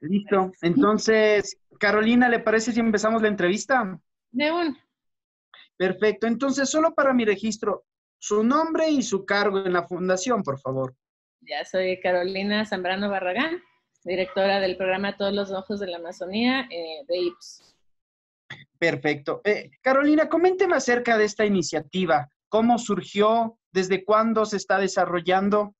Listo. Entonces, Carolina, ¿le parece si empezamos la entrevista? De un, Perfecto. Entonces, solo para mi registro, su nombre y su cargo en la fundación, por favor. ya soy Carolina Zambrano Barragán, directora del programa Todos los Ojos de la Amazonía de IPS. Perfecto. Carolina, coménteme acerca de esta iniciativa. ¿Cómo surgió? ¿Desde cuándo se está desarrollando?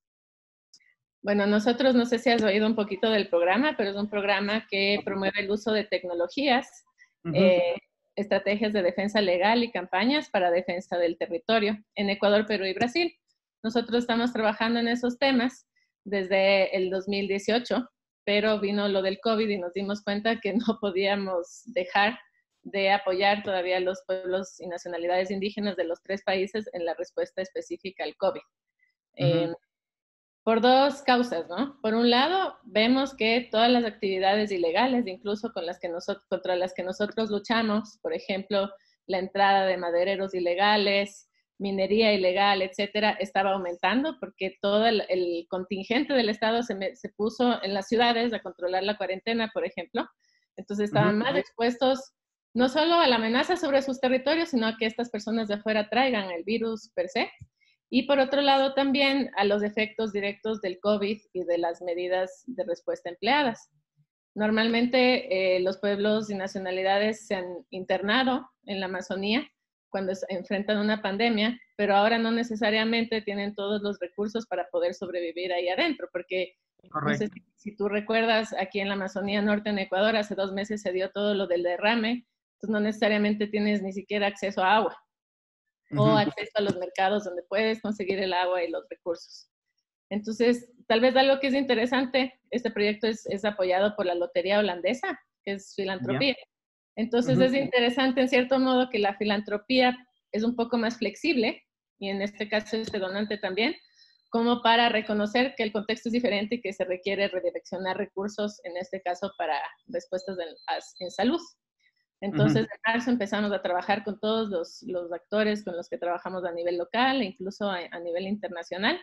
Bueno, nosotros, no sé si has oído un poquito del programa, pero es un programa que promueve el uso de tecnologías, Ujú. eh, estrategias de defensa legal y campañas para defensa del territorio en Ecuador, Perú y Brasil. Nosotros estamos trabajando en esos temas desde el 2018, pero vino lo del COVID y nos dimos cuenta que no podíamos dejar de apoyar todavía a los pueblos y nacionalidades indígenas de los tres países en la respuesta específica al COVID. Ujú. Eh, por dos causas, ¿no? Por un lado, vemos que todas las actividades ilegales, incluso con las que contra las que nosotros luchamos, por ejemplo, la entrada de madereros ilegales, minería ilegal, etcétera, estaba aumentando porque todo el contingente del Estado se puso en las ciudades a controlar la cuarentena, por ejemplo. Entonces Ujú. estaban más expuestos no solo a la amenaza sobre sus territorios, sino a que estas personas de afuera traigan el virus per se. Y por otro lado también a los efectos directos del COVID y de las medidas de respuesta empleadas. Normalmente los pueblos y nacionalidades se han internado en la Amazonía cuando enfrentan una pandemia, pero ahora no necesariamente tienen todos los recursos para poder sobrevivir ahí adentro, porque no sé Correcto. si tú recuerdas, aquí en la Amazonía Norte, en Ecuador, hace 2 meses se dio todo lo del derrame, entonces no necesariamente tienes ni siquiera acceso a agua o Ujú. acceso a los mercados donde puedes conseguir el agua y los recursos. Entonces, tal vez algo que es interesante, este proyecto es apoyado por la Lotería Holandesa, que es Ya. filantropía. Entonces, Ujú. es interesante en cierto modo que la filantropía es un poco más flexible, y en este caso este donante también, como para reconocer que el contexto es diferente y que se requiere redireccionar recursos, en este caso para respuestas en salud. Ujú. Entonces, en marzo empezamos a trabajar con todos los actores con los que trabajamos a nivel local e incluso a nivel internacional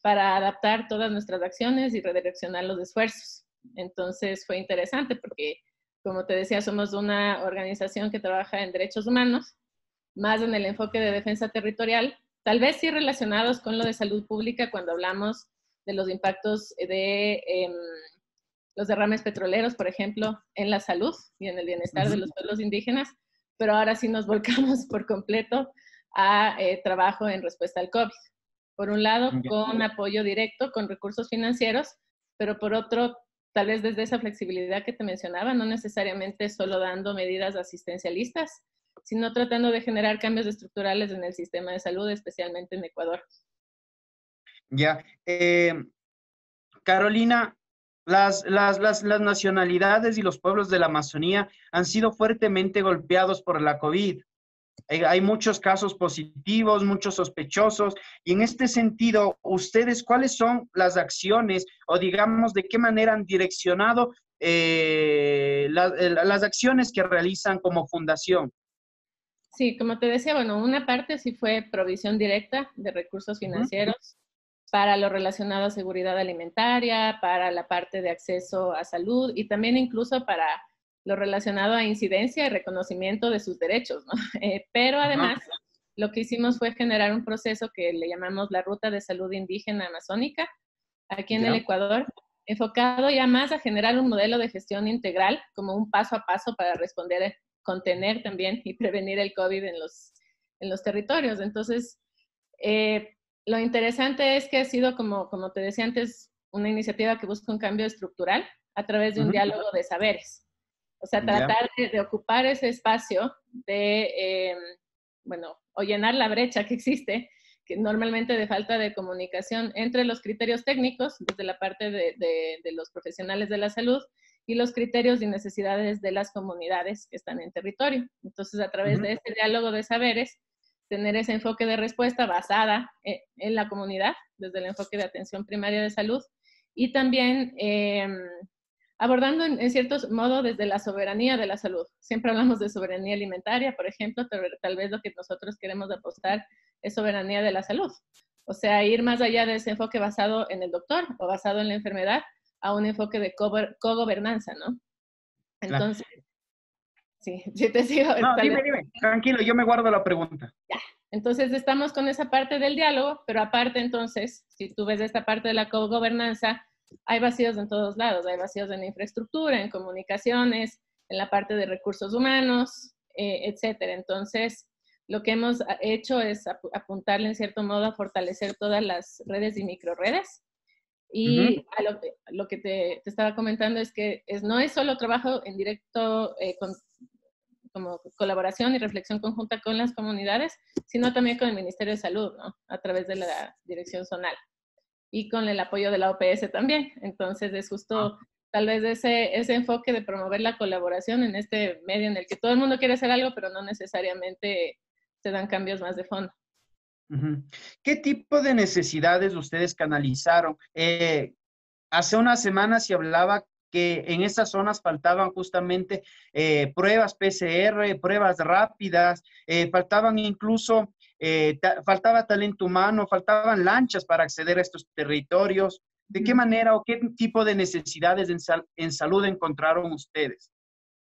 para adaptar todas nuestras acciones y redireccionar los esfuerzos. Entonces, fue interesante porque, como te decía, somos una organización que trabaja en derechos humanos, más en el enfoque de defensa territorial, tal vez sí relacionados con lo de salud pública cuando hablamos de los impactos de los derrames petroleros, por ejemplo, en la salud y en el bienestar de Ujú. los pueblos indígenas, pero ahora sí nos volcamos por completo a trabajo en respuesta al COVID. Por un lado, Ya. con apoyo directo, con recursos financieros, pero por otro, tal vez desde esa flexibilidad que te mencionaba, no necesariamente solo dando medidas asistencialistas, sino tratando de generar cambios estructurales en el sistema de salud, especialmente en Ecuador. Ya. Carolina, las nacionalidades y los pueblos de la Amazonía han sido fuertemente golpeados por la COVID. Hay muchos casos positivos, muchos sospechosos, y en este sentido, ustedes, ¿cuáles son las acciones o digamos de qué manera han direccionado las acciones que realizan como fundación? Sí, como te decía, bueno, una parte sí fue provisión directa de recursos Ujú. financieros para lo relacionado a seguridad alimentaria, para la parte de acceso a salud y también incluso para lo relacionado a incidencia y reconocimiento de sus derechos, ¿no? Pero Ajá. además, lo que hicimos fue generar un proceso que le llamamos la Ruta de Salud Indígena Amazónica, aquí en el Ya. Ecuador, enfocado ya más a generar un modelo de gestión integral, como un paso a paso para responder, contener también y prevenir el COVID en los territorios. Entonces, eh, lo interesante es que ha sido, como te decía antes, una iniciativa que busca un cambio estructural a través de un Ujú. diálogo de saberes. O sea, Ya. tratar de ocupar ese espacio bueno, o llenar la brecha que existe, que normalmente de falta de comunicación entre los criterios técnicos, desde la parte de los profesionales de la salud, y los criterios y necesidades de las comunidades que están en territorio. Entonces, a través Ujú. de este diálogo de saberes, tener ese enfoque de respuesta basada en la comunidad, desde el enfoque de atención primaria de salud, y también abordando en cierto modo desde la soberanía de la salud. Siempre hablamos de soberanía alimentaria, por ejemplo, tal vez lo que nosotros queremos apostar es soberanía de la salud. O sea, ir más allá de ese enfoque basado en el doctor o basado en la enfermedad a un enfoque de cogobernanza, ¿no? Claro. Entonces, sí, sí te sigo. No, dime, tranquilo, yo me guardo la pregunta. Ya. Entonces estamos con esa parte del diálogo, pero aparte entonces, si tú ves esta parte de la cogobernanza, hay vacíos en todos lados, hay vacíos en la infraestructura, en comunicaciones, en la parte de recursos humanos, etcétera. Entonces, lo que hemos hecho es apuntarle en cierto modo a fortalecer todas las redes y microredes. Y a lo que te estaba comentando es que no es solo trabajo en directo como colaboración y reflexión conjunta con las comunidades, sino también con el Ministerio de Salud, ¿no? A través de la Dirección Zonal y con el apoyo de la OPS también. Entonces es justo tal vez ese enfoque de promover la colaboración en este medio en el que todo el mundo quiere hacer algo, pero no necesariamente se dan cambios más de fondo. ¿Qué tipo de necesidades ustedes canalizaron? Hace unas semanas se hablaba que en estas zonas faltaban justamente pruebas PCR, pruebas rápidas, faltaban incluso, faltaba talento humano, faltaban lanchas para acceder a estos territorios. ¿De qué manera o qué tipo de necesidades en salud encontraron ustedes?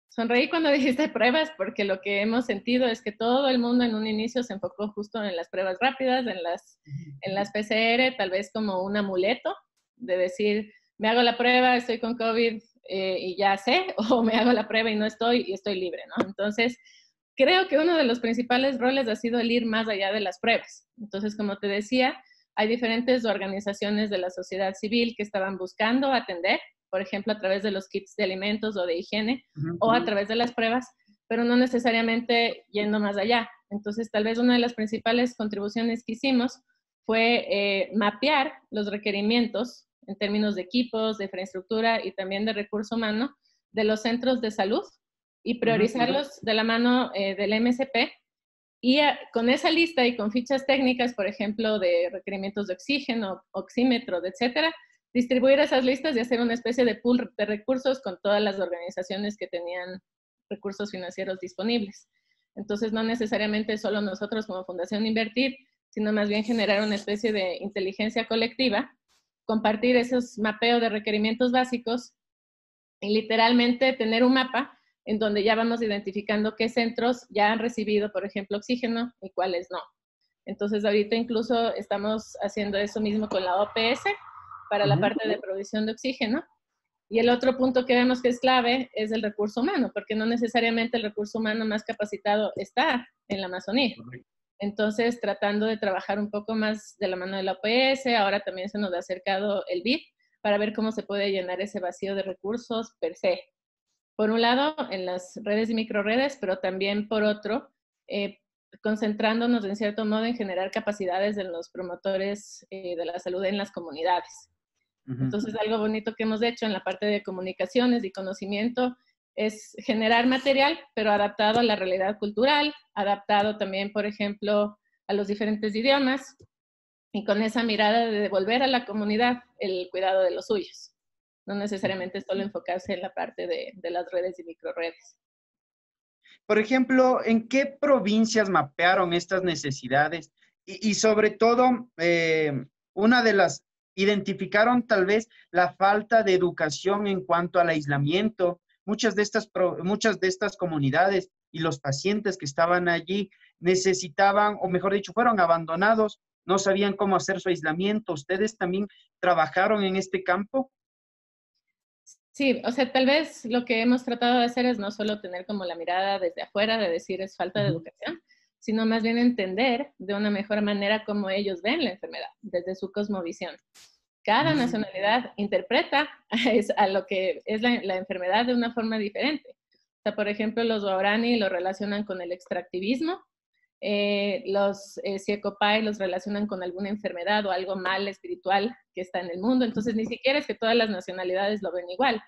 Sonreí cuando dijiste pruebas, porque lo que hemos sentido es que todo el mundo en un inicio se enfocó justo en las pruebas rápidas, en las PCR, tal vez como un amuleto de decir, me hago la prueba, estoy con COVID y ya sé, o me hago la prueba y no estoy y estoy libre, ¿no? Entonces, creo que uno de los principales roles ha sido el ir más allá de las pruebas. Entonces, como te decía, hay diferentes organizaciones de la sociedad civil que estaban buscando atender, por ejemplo, a través de los kits de alimentos o de higiene, o a través de las pruebas, pero no necesariamente yendo más allá. Entonces, tal vez una de las principales contribuciones que hicimos fue mapear los requerimientos en términos de equipos, de infraestructura y también de recurso humano de los centros de salud y priorizarlos de la mano del MSP. Y con esa lista y con fichas técnicas, por ejemplo, de requerimientos de oxígeno, oxímetros, etcétera, distribuir esas listas y hacer una especie de pool de recursos con todas las organizaciones que tenían recursos financieros disponibles. Entonces, no necesariamente solo nosotros como Fundación Invertir, sino más bien generar una especie de inteligencia colectiva, compartir esos mapeos de requerimientos básicos y literalmente tener un mapa en donde ya vamos identificando qué centros ya han recibido, por ejemplo, oxígeno y cuáles no. Entonces, ahorita incluso estamos haciendo eso mismo con la OPS para la parte de provisión de oxígeno. Y el otro punto que vemos que es clave es el recurso humano, porque no necesariamente el recurso humano más capacitado está en la Amazonía. Entonces, tratando de trabajar un poco más de la mano de la OPS, ahora también se nos ha acercado el BID para ver cómo se puede llenar ese vacío de recursos per se. Por un lado, en las redes y microredes, pero también por otro, concentrándonos en cierto modo en generar capacidades de los promotores de la salud en las comunidades. Entonces, algo bonito que hemos hecho en la parte de comunicaciones y conocimiento es generar material, pero adaptado a la realidad cultural, adaptado también, por ejemplo, a los diferentes idiomas, y con esa mirada de devolver a la comunidad el cuidado de los suyos. No necesariamente solo enfocarse en la parte de las redes y microredes. Por ejemplo, ¿en qué provincias mapearon estas necesidades? Y sobre todo, una de las, identificaron tal vez la falta de educación en cuanto al aislamiento. Muchas de estas comunidades y los pacientes que estaban allí necesitaban, o mejor dicho, fueron abandonados, no sabían cómo hacer su aislamiento. ¿Ustedes también trabajaron en este campo? Sí, o sea, tal vez lo que hemos tratado de hacer es no solo tener como la mirada desde afuera de decir es falta de educación, sino más bien entender de una mejor manera cómo ellos ven la enfermedad, desde su cosmovisión. Cada nacionalidad interpreta a lo que es la enfermedad de una forma diferente. O sea, por ejemplo, los guaraní lo relacionan con el extractivismo, los Siecopai los relacionan con alguna enfermedad o algo mal espiritual que está en el mundo. Entonces, ni siquiera es que todas las nacionalidades lo ven igual.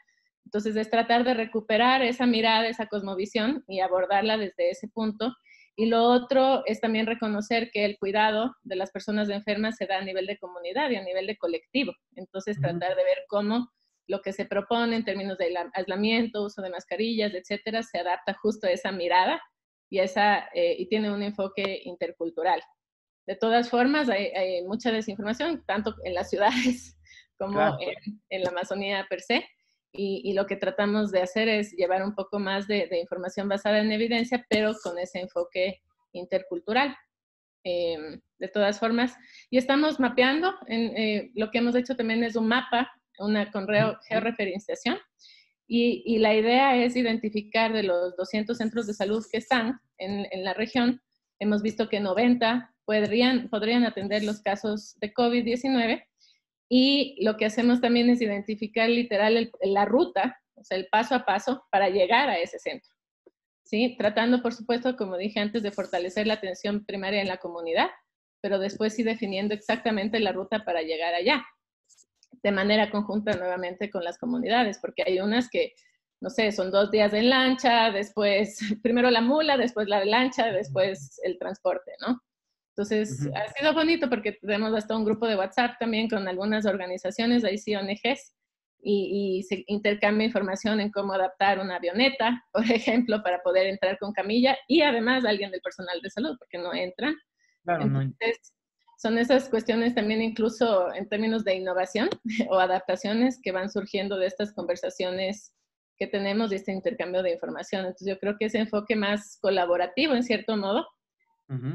Entonces, es tratar de recuperar esa mirada, esa cosmovisión y abordarla desde ese punto. Y lo otro es también reconocer que el cuidado de las personas enfermas se da a nivel de comunidad y a nivel de colectivo. Entonces, tratar de ver cómo lo que se propone en términos de aislamiento, uso de mascarillas, etcétera, se adapta justo a esa mirada y tiene un enfoque intercultural. De todas formas, hay mucha desinformación, tanto en las ciudades como Claro. en la Amazonía per se. Y lo que tratamos de hacer es llevar un poco más de información basada en evidencia, pero con ese enfoque intercultural. De todas formas, y estamos mapeando, lo que hemos hecho también es un mapa, con georreferenciación, y la idea es identificar de los 200 centros de salud que están en la región, hemos visto que 90 podrían atender los casos de COVID-19, y lo que hacemos también es identificar literal la ruta, o sea, el paso a paso para llegar a ese centro. ¿Sí? Tratando, por supuesto, como dije antes, de fortalecer la atención primaria en la comunidad, pero después sí definiendo exactamente la ruta para llegar allá, de manera conjunta nuevamente con las comunidades, porque hay unas que, no sé, son 2 días en lancha, después, primero la mula, después la lancha, después el transporte, ¿no? Entonces, ha sido bonito porque tenemos hasta un grupo de WhatsApp también con algunas organizaciones, ahí sí ONGs, y se intercambia información en cómo adaptar una avioneta, por ejemplo, para poder entrar con camilla, y además alguien del personal de salud, porque no entran. Claro, no. Entonces, son esas cuestiones también incluso en términos de innovación o adaptaciones que van surgiendo de estas conversaciones que tenemos, de este intercambio de información. Entonces, yo creo que ese enfoque más colaborativo, en cierto modo,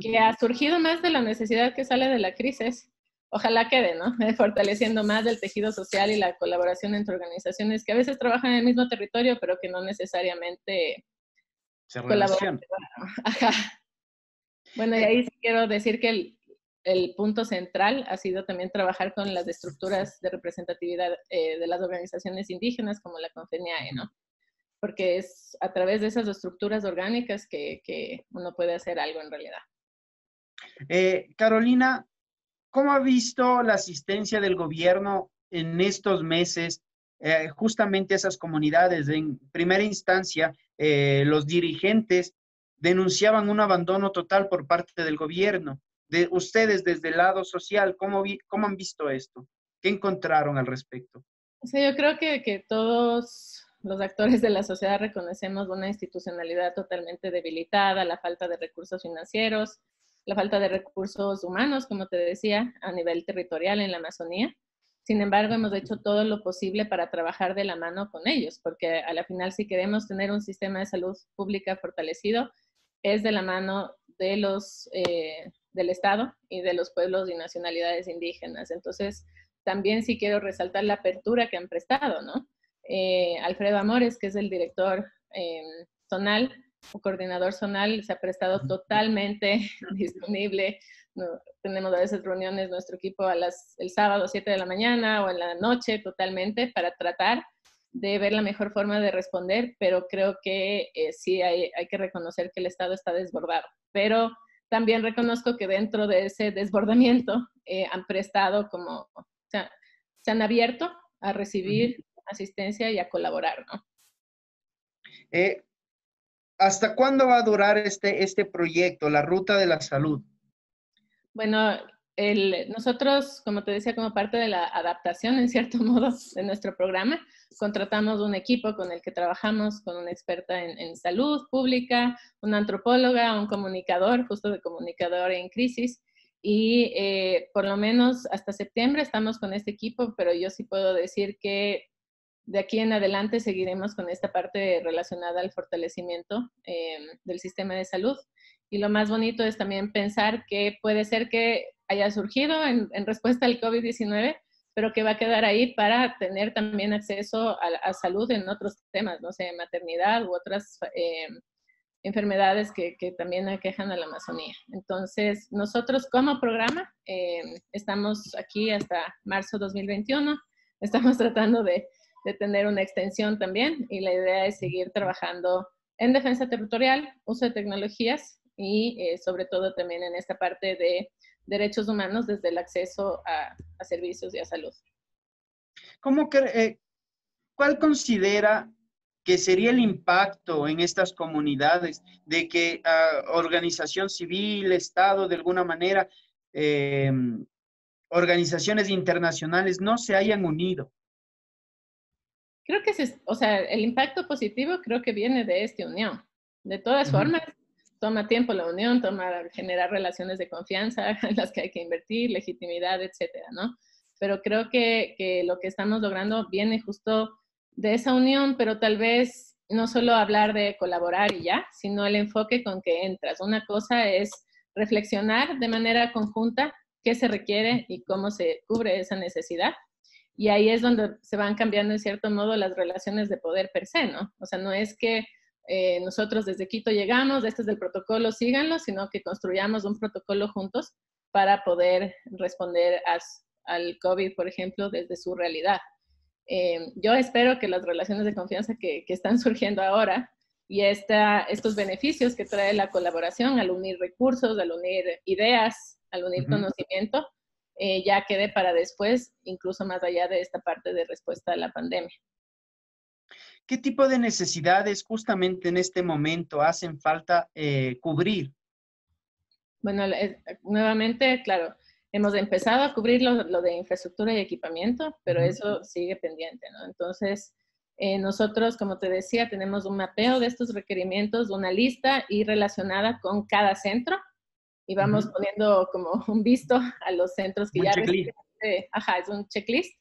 que ha surgido más de la necesidad que sale de la crisis, ojalá quede, ¿no? Fortaleciendo más el tejido social y la colaboración entre organizaciones que a veces trabajan en el mismo territorio, pero que no necesariamente Se colaboran. relaciona. Ajá. Bueno, y ahí sí quiero decir que el punto central ha sido también trabajar con las estructuras de representatividad de las organizaciones indígenas, como la CONFENIAE, ¿no? Porque es a través de esas estructuras orgánicas que uno puede hacer algo en realidad. Carolina, ¿cómo ha visto la asistencia del gobierno en estos meses justamente a esas comunidades? En primera instancia, los dirigentes denunciaban un abandono total por parte del gobierno. De ustedes, desde el lado social, ¿cómo han visto esto? ¿Qué encontraron al respecto? O sea, yo creo que todos los actores de la sociedad reconocemos una institucionalidad totalmente debilitada, la falta de recursos financieros, la falta de recursos humanos, como te decía, a nivel territorial en la Amazonía. Sin embargo, hemos hecho todo lo posible para trabajar de la mano con ellos, porque a la final, si queremos tener un sistema de salud pública fortalecido, es de la mano de del Estado y de los pueblos y nacionalidades indígenas. Entonces, también sí quiero resaltar la apertura que han prestado, ¿no? Alfredo Amores, que es el director zonal, o coordinador zonal, se ha prestado totalmente disponible. No, tenemos a veces reuniones, nuestro equipo el sábado 7 de la mañana o en la noche totalmente para tratar de ver la mejor forma de responder, pero creo que sí hay que reconocer que el Estado está desbordado. Pero también reconozco que dentro de ese desbordamiento han prestado como, o sea, se han abierto a recibir asistencia y a colaborar, ¿no? ¿Hasta cuándo va a durar este proyecto, la Ruta de la Salud? Bueno, nosotros, como te decía, como parte de la adaptación, en cierto modo, de nuestro programa, contratamos un equipo con el que trabajamos con una experta en salud pública, una antropóloga, un comunicador, justo de comunicador en crisis, y por lo menos hasta septiembre estamos con este equipo, pero yo sí puedo decir que de aquí en adelante seguiremos con esta parte relacionada al fortalecimiento del sistema de salud. Y lo más bonito es también pensar que puede ser que haya surgido en respuesta al COVID-19, pero que va a quedar ahí para tener también acceso a salud en otros temas, no sé, maternidad u otras enfermedades que también aquejan a la Amazonía. Entonces, nosotros como programa estamos aquí hasta marzo 2021, estamos tratando de tener una extensión también y la idea es seguir trabajando en defensa territorial, uso de tecnologías y sobre todo también en esta parte de derechos humanos desde el acceso a servicios y a salud. ¿Cuál considera que sería el impacto en estas comunidades de que organización civil, Estado, de alguna manera, organizaciones internacionales no se hayan unido? Creo que o sea, el impacto positivo creo que viene de esta unión. De todas formas, toma tiempo la unión, toma generar relaciones de confianza en las que hay que invertir, legitimidad, etcétera, ¿no? pero creo que lo que estamos logrando viene justo de esa unión, pero tal vez no solo hablar de colaborar y ya, sino el enfoque con que entras. Una cosa es reflexionar de manera conjunta qué se requiere y cómo se cubre esa necesidad. Y ahí es donde se van cambiando en cierto modo las relaciones de poder per se, ¿no? O sea, no es que nosotros desde Quito llegamos, este es el protocolo, síganlo, sino que construyamos un protocolo juntos para poder responder al COVID, por ejemplo, desde su realidad. Yo espero que las relaciones de confianza que están surgiendo ahora y estos beneficios que trae la colaboración al unir recursos, al unir ideas, al unir conocimiento, ya quede para después, incluso más allá de esta parte de respuesta a la pandemia. ¿Qué tipo de necesidades justamente en este momento hacen falta cubrir? Bueno, nuevamente, claro, hemos empezado a cubrir lo de infraestructura y equipamiento, pero eso sigue pendiente, ¿no? Entonces, nosotros, como te decía, tenemos un mapeo de estos requerimientos, una lista y relacionada con cada centro, y vamos poniendo como un visto a los centros que ya reciben. Ajá, es un checklist.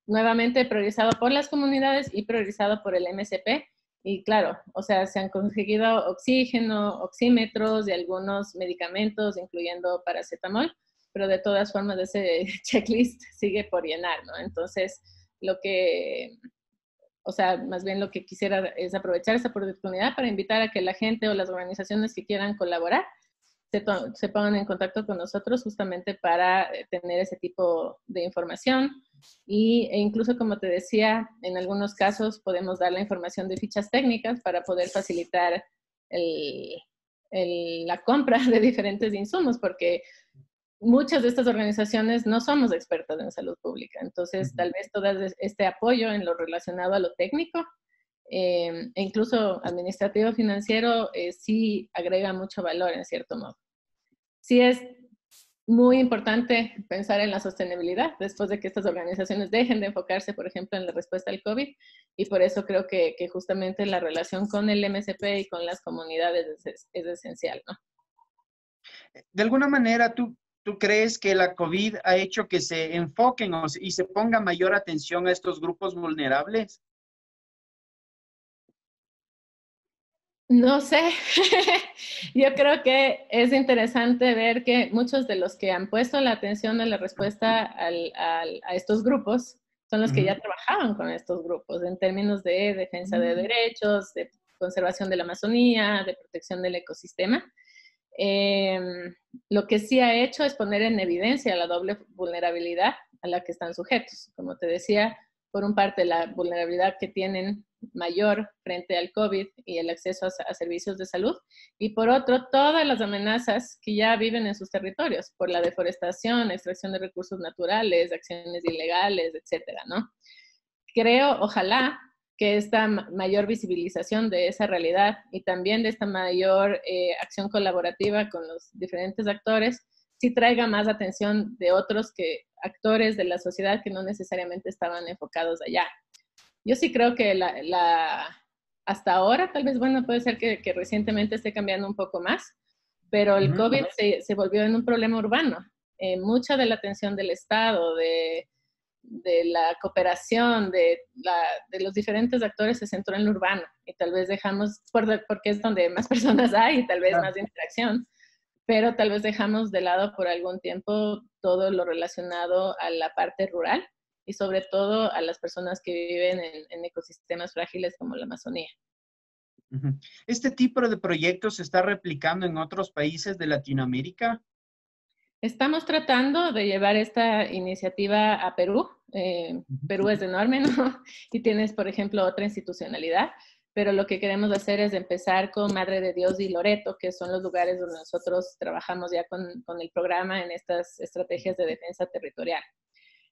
Nuevamente priorizado por las comunidades y priorizado por el MSP. Y claro, o sea, se han conseguido oxígeno, oxímetros y algunos medicamentos, incluyendo paracetamol, pero de todas formas ese checklist sigue por llenar, ¿no? Entonces, o sea, más bien lo que quisiera es aprovechar esta oportunidad para invitar a que la gente o las organizaciones que quieran colaborar se pongan en contacto con nosotros justamente para tener ese tipo de información e incluso, como te decía, en algunos casos podemos dar la información de fichas técnicas para poder facilitar la compra de diferentes insumos, porque muchas de estas organizaciones no somos expertas en salud pública. Entonces, tal vez todo este apoyo en lo relacionado a lo técnico e incluso administrativo financiero sí agrega mucho valor en cierto modo. Sí es muy importante pensar en la sostenibilidad después de que estas organizaciones dejen de enfocarse, por ejemplo, en la respuesta al COVID, y por eso creo que justamente la relación con el MSP y con las comunidades es esencial, ¿no? De alguna manera, ¿tú crees que la COVID ha hecho que se enfoquen y se ponga mayor atención a estos grupos vulnerables? No sé, yo creo que es interesante ver que muchos de los que han puesto la atención en la respuesta a estos grupos son los que ya trabajaban con estos grupos en términos de defensa de derechos, de conservación de la Amazonía, de protección del ecosistema. Lo que sí ha hecho es poner en evidencia la doble vulnerabilidad a la que están sujetos. Como te decía, por un parte la vulnerabilidad que tienen mayor frente al COVID y el acceso a servicios de salud, y por otro, todas las amenazas que ya viven en sus territorios por la deforestación, extracción de recursos naturales, acciones ilegales, etcétera, ¿no? Creo, ojalá, que esta mayor visibilización de esa realidad y también de esta mayor acción colaborativa con los diferentes actores sí traiga más atención de otros actores de la sociedad que no necesariamente estaban enfocados allá. Yo sí creo que hasta ahora, tal vez, bueno, puede ser que recientemente esté cambiando un poco más, pero el COVID se volvió en un problema urbano. Mucha de la atención del Estado, de la cooperación, de los diferentes actores se centró en lo urbano y tal vez dejamos, porque es donde más personas hay y tal vez más interacción, pero tal vez dejamos de lado por algún tiempo todo lo relacionado a la parte rural y sobre todo a las personas que viven en ecosistemas frágiles como la Amazonía. ¿Este tipo de proyectos se está replicando en otros países de Latinoamérica? Estamos tratando de llevar esta iniciativa a Perú. Perú es enorme, ¿no? Y tienes, por ejemplo, otra institucionalidad, pero lo que queremos hacer es empezar con Madre de Dios y Loreto, que son los lugares donde nosotros trabajamos ya con el programa en estas estrategias de defensa territorial.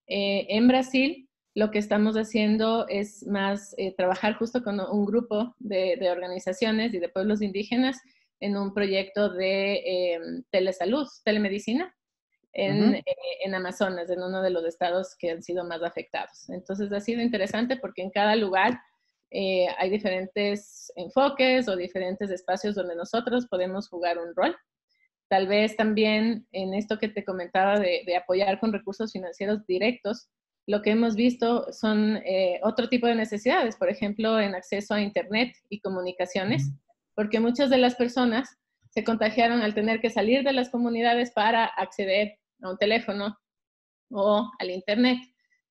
En Brasil, lo que estamos haciendo es más trabajar justo con un grupo de organizaciones y de pueblos indígenas en un proyecto de telesalud, telemedicina, en Amazonas, en uno de los estados que han sido más afectados. Entonces ha sido interesante porque en cada lugar hay diferentes enfoques o diferentes espacios donde nosotros podemos jugar un rol. Tal vez también en esto que te comentaba de apoyar con recursos financieros directos, lo que hemos visto son otro tipo de necesidades, por ejemplo, en acceso a Internet y comunicaciones, porque muchas de las personas se contagiaron al tener que salir de las comunidades para acceder a un teléfono o al Internet.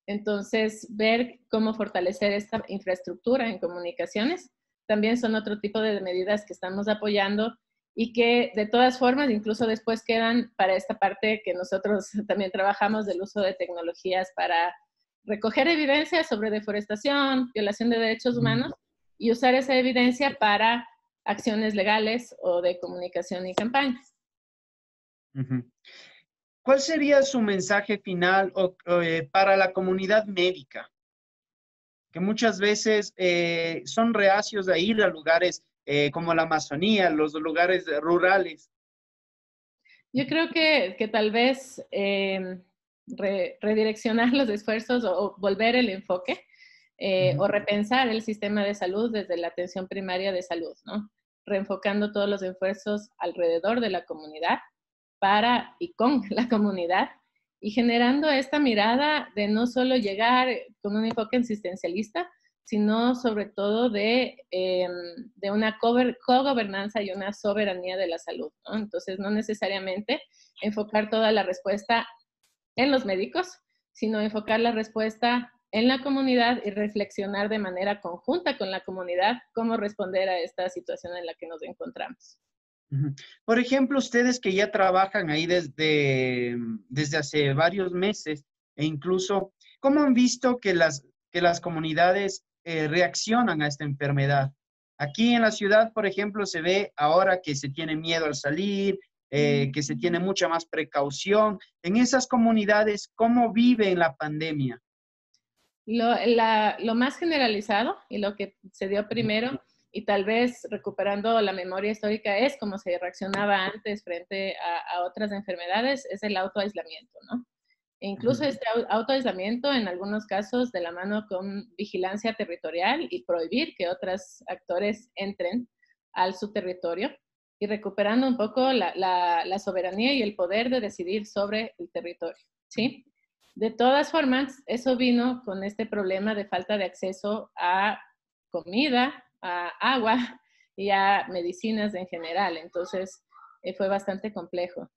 Entonces, ver cómo fortalecer esta infraestructura en comunicaciones también son otro tipo de medidas que estamos apoyando y que de todas formas incluso después quedan para esta parte que nosotros también trabajamos del uso de tecnologías para recoger evidencia sobre deforestación, violación de derechos humanos y usar esa evidencia para acciones legales o de comunicación y campañas. ¿Cuál sería su mensaje final para la comunidad médica? Que muchas veces son reacios a ir a lugares como la Amazonía, los lugares rurales. Yo creo que tal vez redireccionar los esfuerzos o volver el enfoque o repensar el sistema de salud desde la atención primaria de salud, ¿no? Reenfocando todos los esfuerzos alrededor de la comunidad, para y con la comunidad, y generando esta mirada de no solo llegar con un enfoque asistencialista, sino sobre todo de una cogobernanza y una soberanía de la salud, ¿no? Entonces, no necesariamente enfocar toda la respuesta en los médicos, sino enfocar la respuesta en la comunidad y reflexionar de manera conjunta con la comunidad cómo responder a esta situación en la que nos encontramos. Por ejemplo, ustedes que ya trabajan ahí desde hace varios meses, e incluso, ¿cómo han visto que las comunidades reaccionan a esta enfermedad? Aquí en la ciudad, por ejemplo, se ve ahora que se tiene miedo al salir, que se tiene mucha más precaución. En esas comunidades, ¿cómo viven la pandemia? Lo más generalizado y lo que se dio primero, y tal vez recuperando la memoria histórica, es cómo se reaccionaba antes frente a otras enfermedades, es el autoaislamiento, ¿no? E incluso este autoaislamiento, en algunos casos, de la mano con vigilancia territorial y prohibir que otros actores entren al su territorio, y recuperando un poco la soberanía y el poder de decidir sobre el territorio, ¿sí? De todas formas, eso vino con este problema de falta de acceso a comida, a agua y a medicinas en general. Entonces, fue bastante complejo.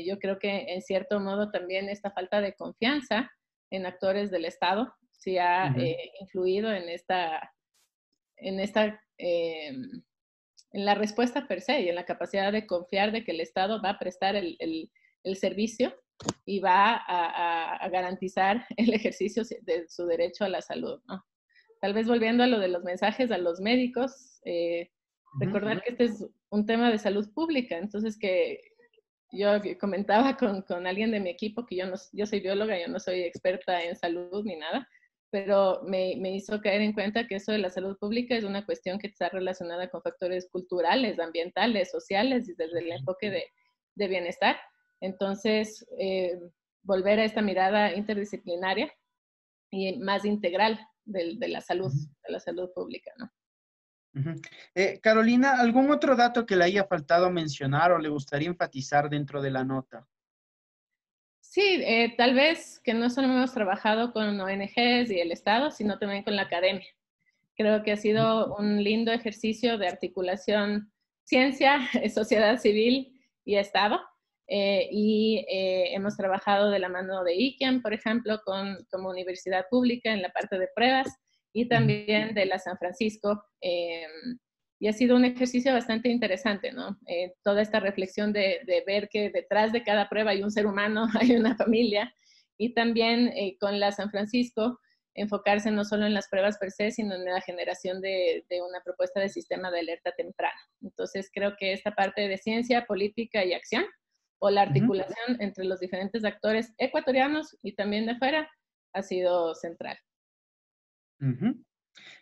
Yo creo que en cierto modo también esta falta de confianza en actores del Estado sí ha influido en la respuesta per se y en la capacidad de confiar de que el Estado va a prestar el servicio y va a garantizar el ejercicio de su derecho a la salud, ¿no? Tal vez volviendo a lo de los mensajes a los médicos, recordar que este es un tema de salud pública, entonces que yo comentaba con alguien de mi equipo que yo soy bióloga, yo no soy experta en salud ni nada, pero me hizo caer en cuenta que eso de la salud pública es una cuestión que está relacionada con factores culturales, ambientales, sociales y desde el enfoque de bienestar. Entonces, volver a esta mirada interdisciplinaria y más integral de la salud pública, ¿no? Carolina, ¿algún otro dato que le haya faltado mencionar o le gustaría enfatizar dentro de la nota? Sí, tal vez que no solo hemos trabajado con ONGs y el Estado, sino también con la academia. Creo que ha sido un lindo ejercicio de articulación ciencia, sociedad civil y Estado. Hemos trabajado de la mano de ICANN, por ejemplo, como universidad pública en la parte de pruebas y también de la San Francisco. Y ha sido un ejercicio bastante interesante, ¿no? Toda esta reflexión de ver que detrás de cada prueba hay un ser humano, hay una familia, y también con la San Francisco enfocarse no solo en las pruebas per se, sino en la generación de una propuesta de sistema de alerta temprana. Entonces, creo que esta parte de ciencia, política y acción, o la articulación entre los diferentes actores ecuatorianos y también de afuera, ha sido central.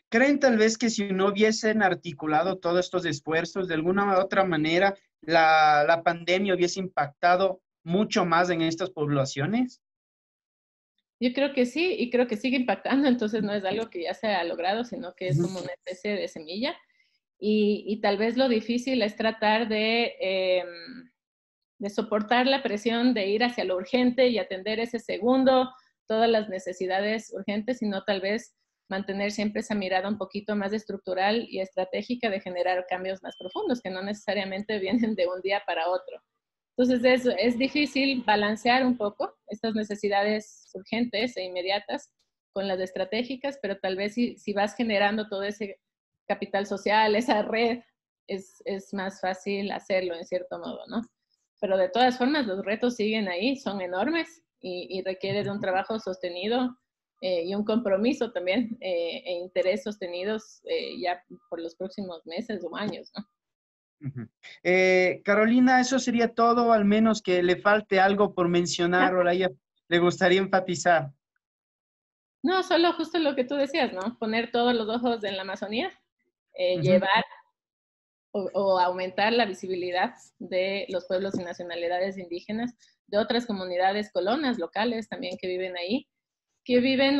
¿Creen tal vez que si no hubiesen articulado todos estos esfuerzos, de alguna u otra manera, la pandemia hubiese impactado mucho más en estas poblaciones? Yo creo que sí, y creo que sigue impactando, entonces no es algo que ya se ha logrado, sino que es como una especie de semilla. Y tal vez lo difícil es tratar de de soportar la presión de ir hacia lo urgente y atender ese segundo, todas las necesidades urgentes, sino tal vez mantener siempre esa mirada un poquito más estructural y estratégica de generar cambios más profundos, que no necesariamente vienen de un día para otro. Entonces es difícil balancear un poco estas necesidades urgentes e inmediatas con las estratégicas, pero tal vez si vas generando todo ese capital social, esa red, es más fácil hacerlo en cierto modo, ¿no? Pero de todas formas los retos siguen ahí, son enormes y requiere de un trabajo sostenido y un compromiso también e interés sostenidos ya por los próximos meses o años, ¿no? Carolina, eso sería todo, al menos que le falte algo por mencionar o a ella le gustaría enfatizar. No, solo justo lo que tú decías, ¿no? Poner todos los ojos en la Amazonía, llevar o aumentar la visibilidad de los pueblos y nacionalidades indígenas, de otras comunidades colonas locales también que viven ahí, que viven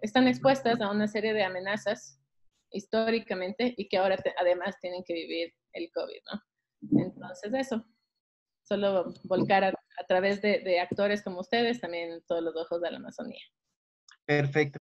están expuestas a una serie de amenazas históricamente y que ahora además tienen que vivir el COVID, ¿no? Entonces eso, solo volcar a través de actores como ustedes también todos los ojos de la Amazonía. Perfecto.